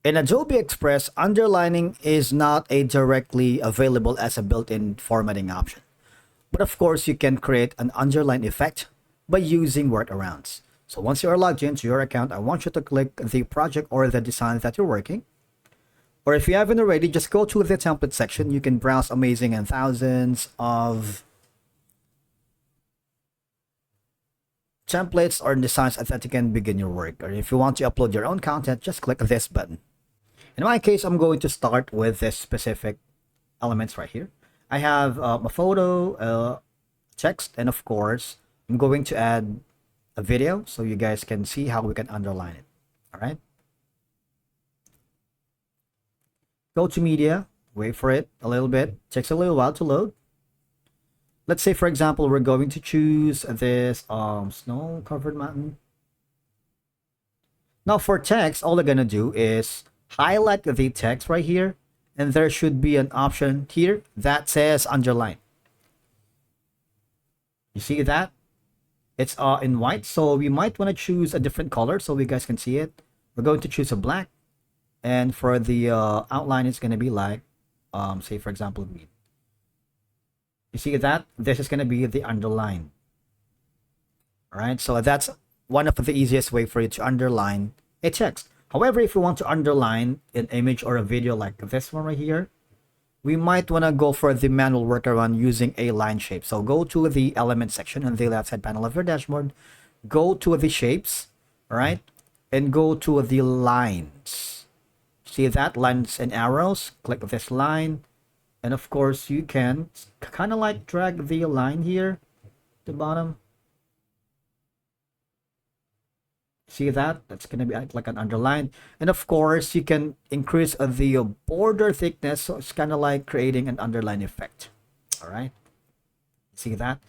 In Adobe Express, underlining is not a directly available as a built-in formatting option. But of course, you can create an underline effect by using workarounds. So once you are logged into your account, I want you to click the project or the design that you're working. Or if you haven't already, just go to the template section. You can browse amazing and thousands of templates or designs that you can begin your work. Or if you want to upload your own content, just click this button. In my case, I'm going to start with this specific elements right here. I have a photo, text, and of course, I'm going to add a video so you guys can see how we can underline it. All right. Go to media, wait for it a little bit. Takes a little while to load. Let's say, for example, we're going to choose this snow-covered mountain. Now for text, all we're gonna do is highlight the text right here, and there should be an option here that says underline. You see that? It's in white, so we might want to choose a different color so you guys can see it. We're going to choose a black, and for the outline, it's gonna be like, say for example, green. You see that? This is gonna be the underline. All right, so that's one of the easiest way for you to underline a text. However, if you want to underline an image or a video like this one right here, we might want to go for the manual workaround using a line shape. So go to the element section on the left side panel of your dashboard, go to the shapes, all right, and go to the lines. See that? Lines and arrows. Click this line, and of course you can kind of like drag the line here at the bottom. See that? That's going to be like an underline. And of course, you can increase the border thickness. So it's kind of like creating an underline effect. All right. See that?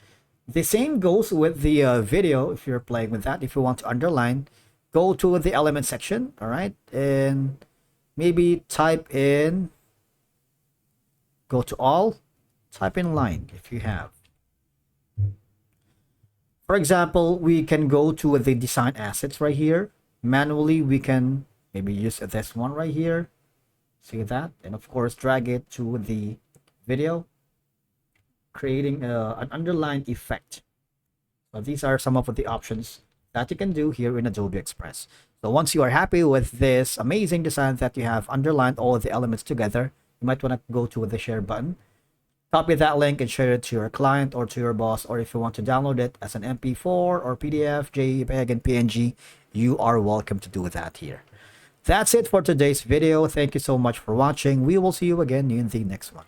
The same goes with the video. If you're playing with that, if you want to underline, go to the element section. All right. And maybe type in, go to all, type in line if you have. For example, we can go to the design assets right here. Manually, we can maybe use this one right here. See that? And of course, drag it to the video, creating an underline effect. So these are some of the options that you can do here in Adobe Express. So once you are happy with this amazing design that you have underlined all of the elements together, you might want to go to the share button. Copy that link and share it to your client or to your boss, or if you want to download it as an MP4 or PDF, JPEG, and PNG, you are welcome to do that here. That's it for today's video. Thank you so much for watching. We will see you again in the next one.